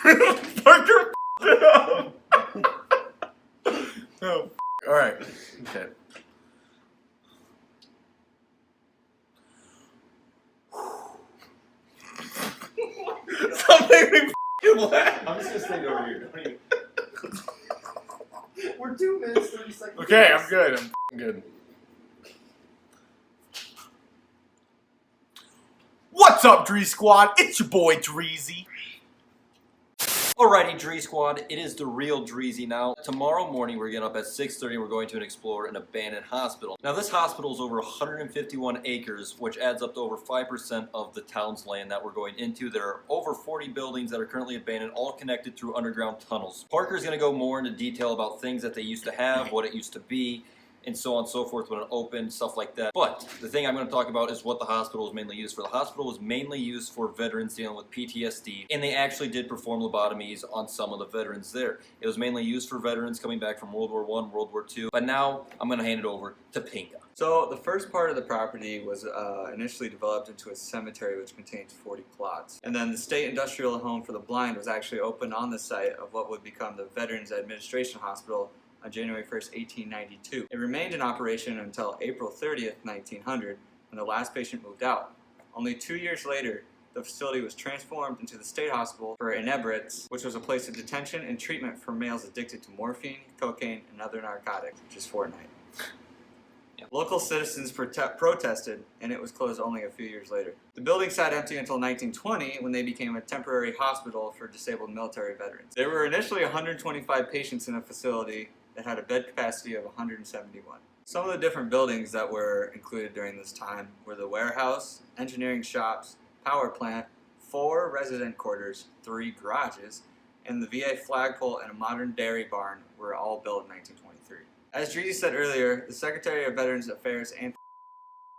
Parker it up. Oh, all right. Okay. Stop making me laugh. I'm just gonna stay over here. Don't even... We're 2 minutes, 30 seconds. Okay, I'm good. I'm good. What's up, Dree Squad? It's your boy DrEEzY. Alrighty, Dree Squad, it is the real DrEEzY now. Tomorrow morning we're getting up at 6:30 and we're going to explore an abandoned hospital. Now this hospital is over 151 acres, which adds up to over 5% of the town's land that we're going into. There are over 40 buildings that are currently abandoned, all connected through underground tunnels. Parker's going to go more into detail about things that they used to have, what it used to be, and so on and so forth when it opened, stuff like that. But the thing I'm going to talk about is what the hospital is mainly used for. The hospital was mainly used for veterans dealing with PTSD, and they actually did perform lobotomies on some of the veterans there. It was mainly used for veterans coming back from World War I, World War II, but now I'm going to hand it over to Pinka. So the first part of the property was initially developed into a cemetery which contains 40 plots. And then the State Industrial Home for the Blind was actually opened on the site of what would become the Veterans Administration Hospital on January 1st, 1892. It remained in operation until April 30th, 1900, when the last patient moved out. Only 2 years later, the facility was transformed into the State Hospital for Inebriates, which was a place of detention and treatment for males addicted to morphine, cocaine, and other narcotics, which is Fortnite. Yeah. Local citizens protested, and it was closed only a few years later. The building sat empty until 1920, when they became a temporary hospital for disabled military veterans. There were initially 125 patients in a facility that had a bed capacity of 171. Some of the different buildings that were included during this time were the warehouse, engineering shops, power plant, 4 resident quarters, 3 garages, and the VA flagpole and a modern dairy barn were all built in 1923. As DrEEzY said earlier, the Secretary of Veterans Affairs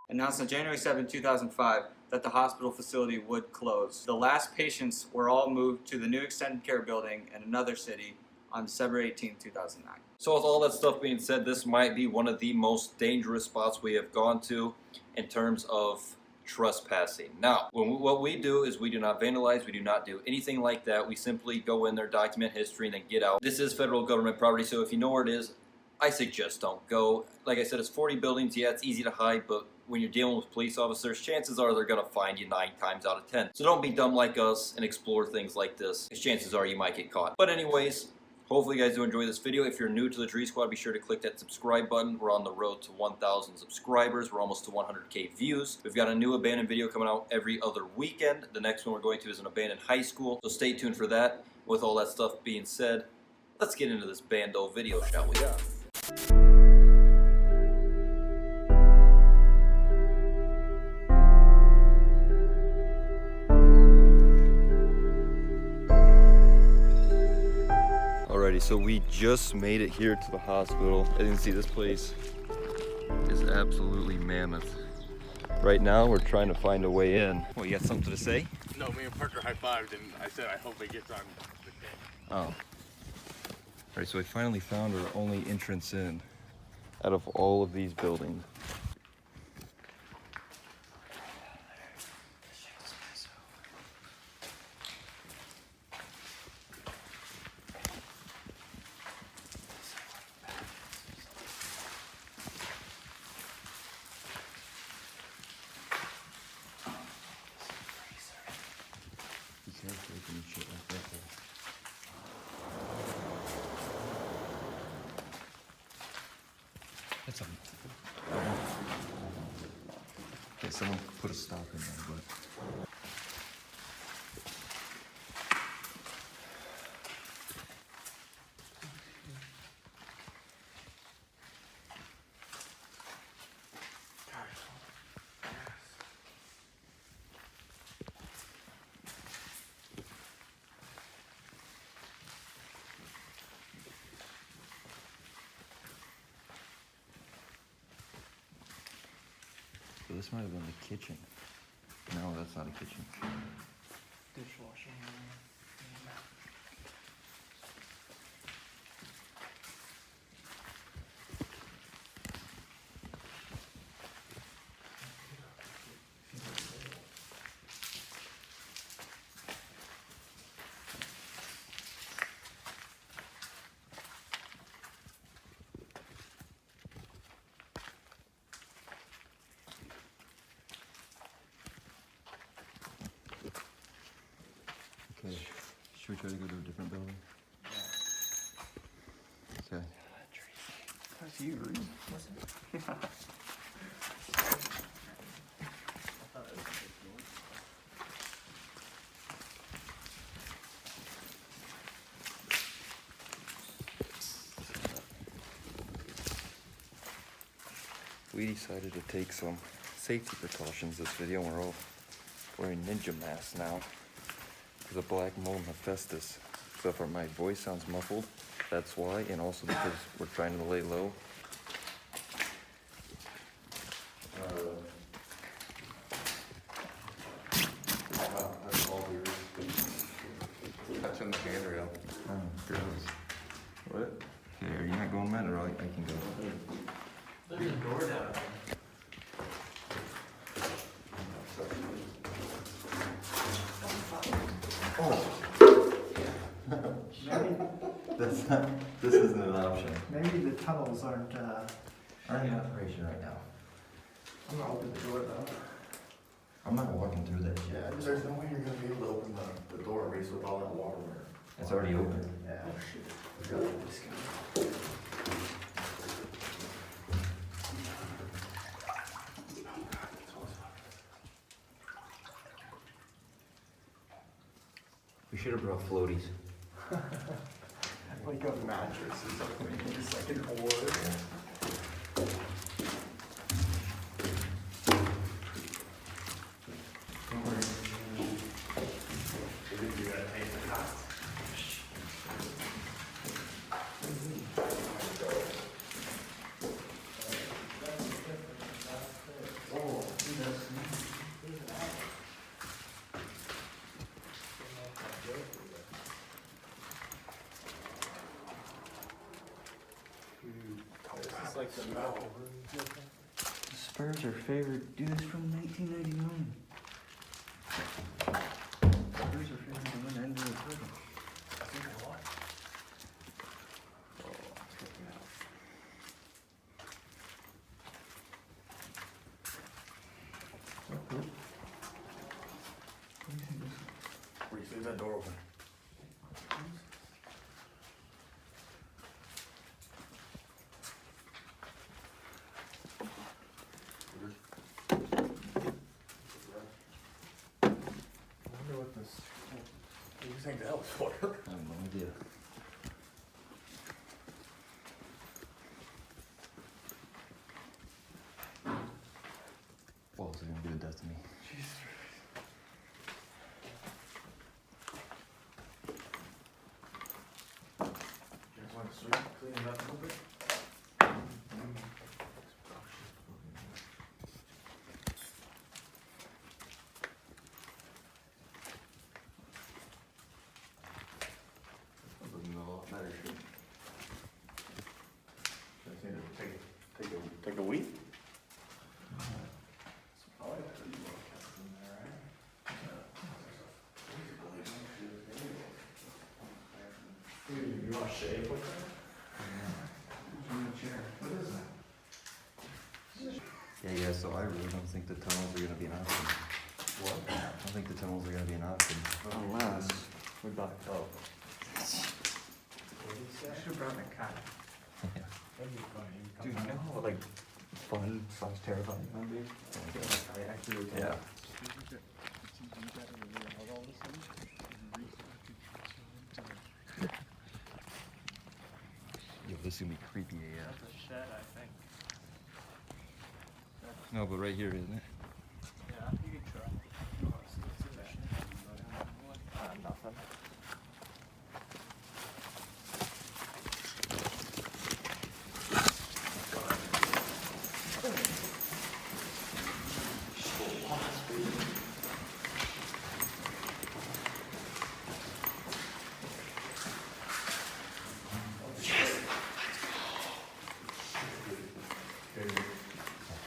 announced on January 7, 2005 that the hospital facility would close. The last patients were all moved to the new extended care building in another city on December 18, 2009. So with all that stuff being said, this might be one of the most dangerous spots we have gone to in terms of trespassing. Now, what we do is we do not vandalize, we do not do anything like that. We simply go in there, document history, and then get out. This is federal government property, so if you know where it is, I suggest don't go. Like I said, it's 40 buildings. Yeah, it's easy to hide, but when you're dealing with police officers, chances are they're going to find you 9 times out of 10. So don't be dumb like us and explore things like this, because chances are you might get caught. But anyways, hopefully you guys do enjoy this video. If you're new to the Dree Squad, be sure to click that subscribe button. We're on the road to 1,000 subscribers. We're almost to 100K views. We've got a new abandoned video coming out every other weekend. The next one we're going to is an abandoned high school, so stay tuned for that. With all that stuff being said, let's get into this bando video, shall we? Yeah. Alrighty, so we just made it here to the hospital. As you can see, this place is absolutely mammoth. Right now, we're trying to find a way in. Well, you got something to say? No, me and Parker high-fived, and I said I hope it gets on the camera. Oh. Alright, so we finally found our only entrance in out of all of these buildings. That's a... Okay, someone put a stop in there, but... So this might have been the kitchen. No, that's not a kitchen. Dishwashing. Should we try to go to a different building? Okay. That's you, Reed. We decided to take some safety precautions this video, and we're all wearing ninja masks now because of black mold hephaestus. So if my voice sounds muffled, that's why, and also because we're trying to lay low. Touching the handrail. Oh, gross. What? Okay, are you not going, Matt, or I can go? There's a door down there. That's not, this isn't an option. Maybe the tunnels aren't In operation right now. I'm gonna open the door though. I'm not walking through that shit. Yeah, there's no way you're gonna be able to open the door, Reese, with all that water there. It's already open. Yeah. We gotta let this go. We should have brought floaties. Like a mattress or something, just like an oar. You gotta pay the cost. Like the metal. The Spurs are favored. Dude, it's from 1999. Spurs are favored to win the end of the title. Reese, leave that door open. I wonder what this, what do you think that was for? I have no idea. Walls are gonna be the death of me. You guys want to sweep, clean it up a little bit? Take a week? You want to shave with that? Yeah, so I really don't think the tunnels are gonna be an option. What? I don't think the tunnels are gonna be an option. Unless we back up. I should've brought my cat. That'd be funny. Dude, you know how like fun / terrifying that would be? I actually Yeah. Yo, this is gonna be creepy AF. That's a shed, I think. No, but right here, isn't it? Yeah, you can try. Nothing.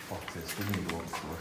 Fuck this, we need to go up the floor.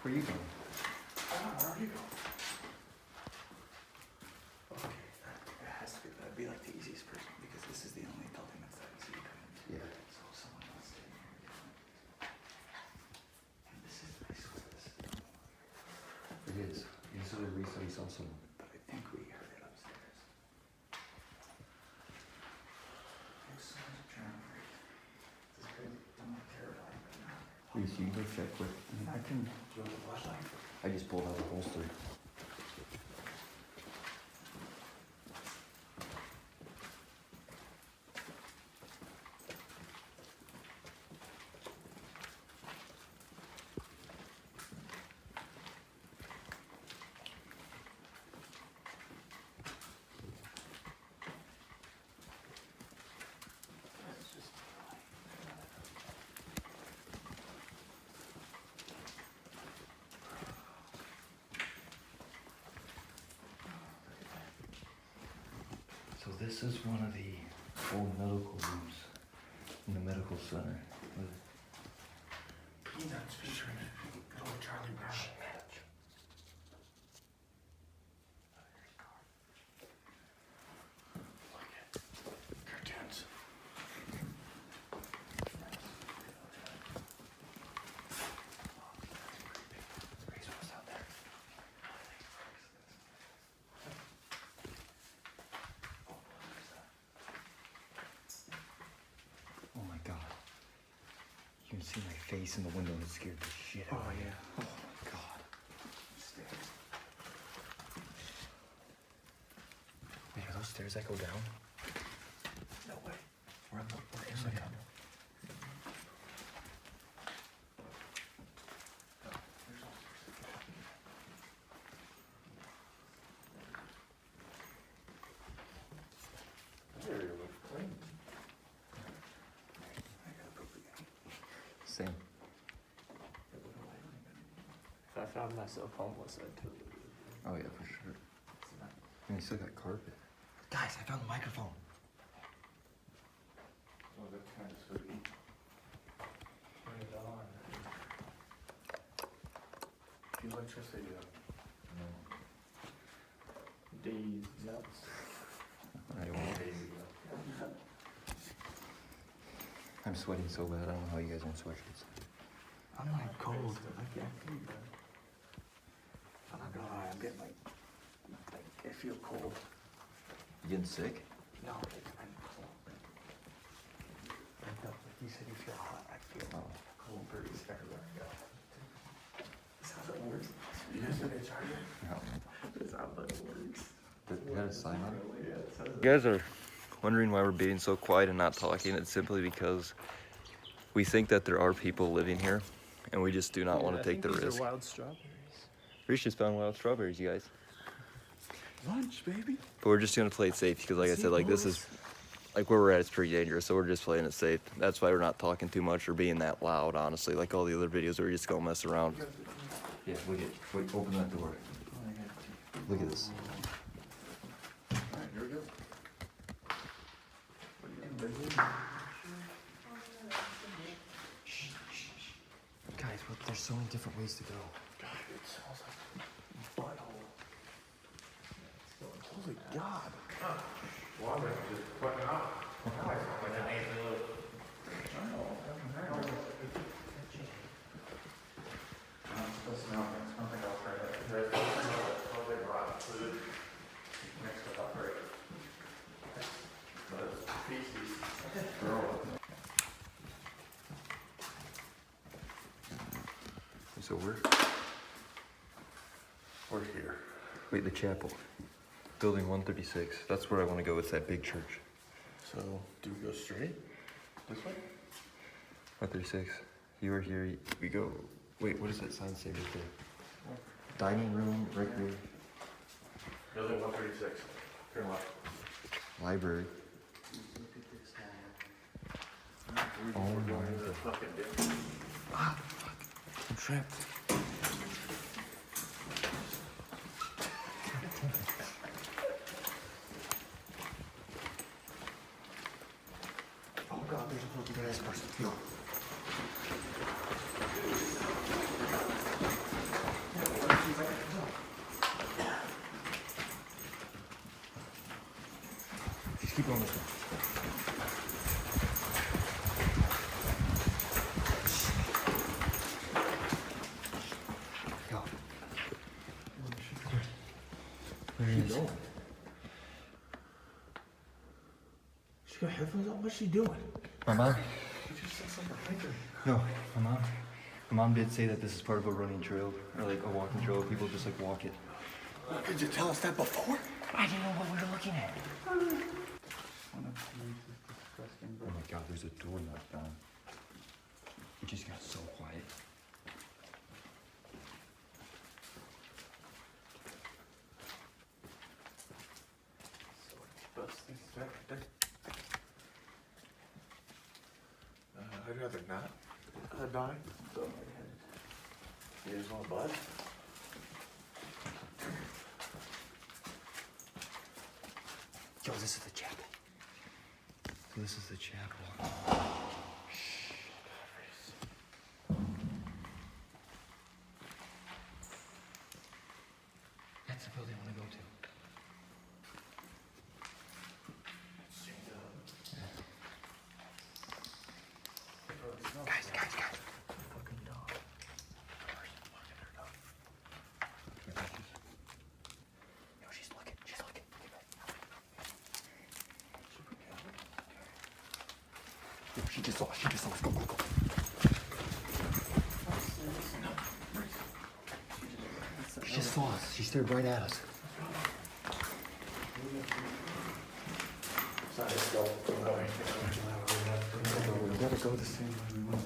Where you going? Where are you going? Okay, that has to be, that'd be like the easiest person, because this is the only building that's that easy to come into. Yeah. So if someone wants to stay in here. And this is, I swear this is. It is. You said we recently saw someone. But I think we heard it upstairs. There's so much adrenaline. This is crazy. I'm not terrified, but not. Reese, you can go check quick. I can do the flashlight. I just pulled out the holster. So this is one of the old medical rooms in the medical center. Peanuts featuring good old Charlie Brown. Cartoons. Oh my god. You can see my face in the window and it scared the shit out of me. Yeah. Oh my god. Stairs. Wait, are those stairs that go down? No way. We're in the tunnel. Same. If I found myself homeless, I'd totally do it. Oh yeah, for sure. And you still got carpet. Guys, I found the microphone. Oh, that's kind of spooky. Turn it on. The electricity up. No. D's nuts. I won't. I'm sweating so bad. I don't know how you guys aren't sweatshirts. I'm like cold. I can't breathe. I'm not gonna lie, I'm getting like I feel cold. You getting sick? No, I'm cold. Like you said, you feel hot. I feel cold breeze everywhere I go. This how it works. You guys gonna charge it? No. This how it works. You got a sign on it? Yeah, it says You guys are wondering why we're being so quiet and not talking. It's simply because we think that there are people living here and we just do not want to take the risk. Wild strawberries. Reese just found wild strawberries, you guys. Lunch, baby. But we're just gonna play it safe because, like I said, like this is, like where we're at, it's pretty dangerous. So we're just playing it safe. That's why we're not talking too much or being that loud, honestly. Like all the other videos, where we're just gonna mess around. Yeah, look at. Wait, open that door. Look at this. Alright, here we go. What do you do, baby? Guys, there's so many different ways to go. God, it smells like butthole. Holy God. Well, I'm just putting it out. I'm supposed to know it's something else right there. There's probably rotten food mixed with upright. But it's feces. So We're here. wait, the chapel. Building 136. That's where I want to go. It's that big church. So, do we go straight? This way? 136. You are here. We go. Wait, what does that sign say right there? Dining room, recreation, Building 136. Turn left. library. Oh my Going to the fucking ditch. Ah, fuck. I'm trapped. Oh God, there's a little bit of person. No. Just keep going this way. Go. Where is it? She got headphones on? What's she doing? My mom? She just looks like a hiker. No, my mom did say that this is part of a running trail, or like a walking trail. People just like walk it. Did you tell us that before? I didn't know what we were looking at. Oh my god, there's a door knocked on. It just got so quiet. I'd rather not die. You just want a bud? Yo, this is the chapel. So this is the chapel. That's the building I want to go to. Guys. Fucking dog. Yo, she's looking. Yo, she just saw us. Go. She just saw us. She stared right at us. Sorry, let's go. We gotta go the same way we went.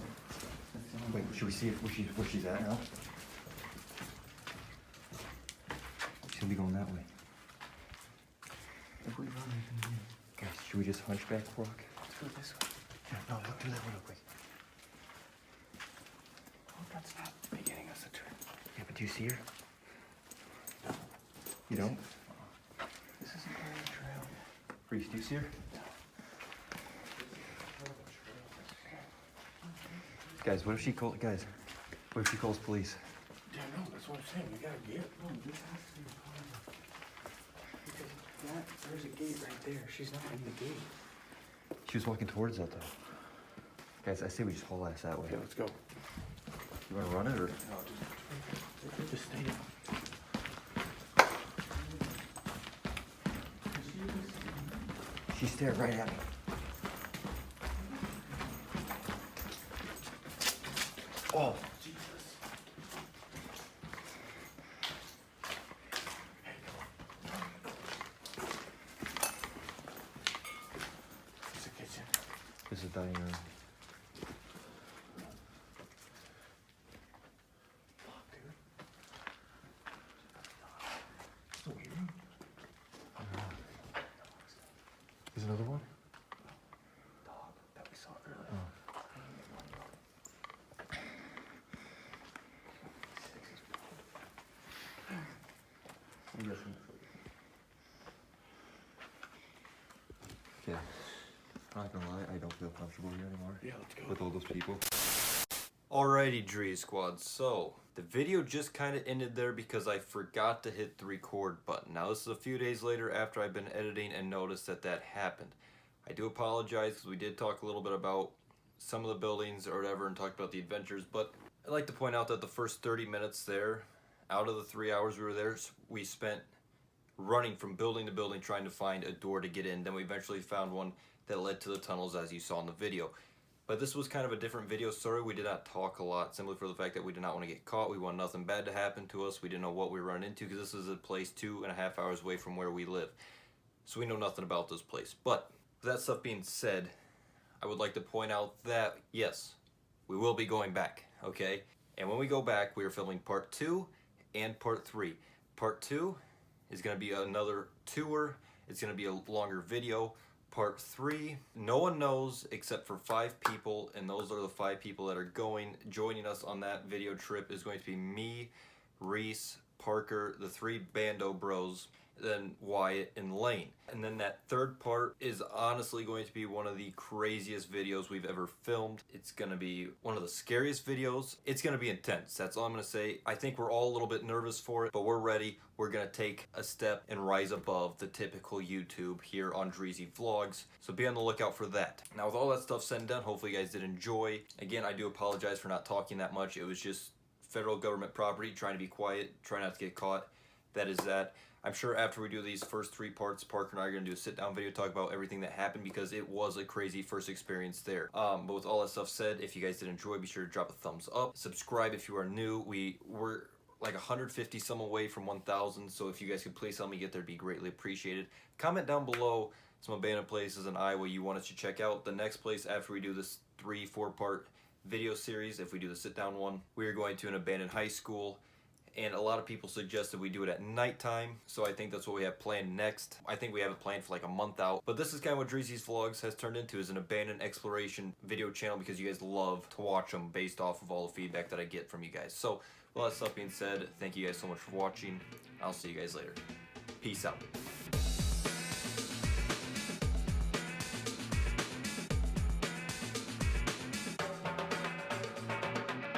Wait, should we see where she's at now? She'll be going that way. If we run, we can do it. Guys, should we just hunchback walk? Let's go this way. Yeah, no, look, do that real quick. Oh, that's not beginning us a turn. Yeah, but do you see her? You don't? This isn't part of the trail. Reese, do you see her? Guys, what if she calls police? Yeah, no, that's what I'm saying. We gotta get. No, this has to be part of it. Because there's a gate right there. She's not in the gate. She was walking towards that though. Guys, I say we just haul ass that way. Okay, let's go. You wanna run it or? No, just stay down. She stared right at me. Oh. Jesus. It's the kitchen. This is dining room. Fuck, dude. It's the weight room. There's another one? Dog that we saw earlier. Oh. Okay. I'm not gonna lie, I don't feel comfortable here anymore. Yeah, let's go. With all those people. Alrighty, DrEEzY squad. So the video just kind of ended there because I forgot to hit the record button. Now this is a few days later after I've been editing and noticed that happened. I do apologize because we did talk a little bit about some of the buildings or whatever and talked about the adventures, but I'd like to point out that the first 30 minutes there, out of the 3 hours we were there, we spent running from building to building trying to find a door to get in. Then we eventually found one that led to the tunnels as you saw in the video. But this was kind of a different video. Sorry we did not talk a lot, simply for the fact that we did not want to get caught. We want nothing bad to happen to us. We didn't know what we were running into because this is a place 2.5 hours away from where we live. So we know nothing about this place. But with that stuff being said, I would like to point out that, yes, we will be going back, okay? And when we go back, we are filming part 2 and part 3. Part 2 is going to be another tour. It's going to be a longer video. Part 3, no one knows except for 5 people, and those are the 5 people that are joining us on that video trip is going to be me, Reese, Parker, the 3 Bando Bros, than Wyatt and Lane. And then that third part is honestly going to be one of the craziest videos we've ever filmed. It's gonna be one of the scariest videos. It's gonna be intense, that's all I'm gonna say. I think we're all a little bit nervous for it, but we're ready. We're gonna take a step and rise above the typical YouTube here on DrEEzY Vlogs. So be on the lookout for that. Now with all that stuff said and done, hopefully you guys did enjoy. Again, I do apologize for not talking that much. It was just federal government property, trying to be quiet, try not to get caught. That is that. I'm sure after we do these first 3 parts, Parker and I are going to do a sit-down video, talk about everything that happened, because it was a crazy first experience there. But with all that stuff said, if you guys did enjoy, be sure to drop a thumbs up. Subscribe if you are new. We're like 150 some away from 1,000, so if you guys could please help me get there, it'd be greatly appreciated. Comment down below some abandoned places in Iowa you want us to check out. The next place after we do this 3-4 part video series, if we do the sit-down one, we are going to an abandoned high school. And a lot of people suggested we do it at nighttime, so I think that's what we have planned next. I think we have it planned for like a month out. But this is kind of what DrEEzy's Vlogs has turned into, is an abandoned exploration video channel, because you guys love to watch them based off of all the feedback that I get from you guys. So with all that stuff being said, thank you guys so much for watching. I'll see you guys later. Peace out.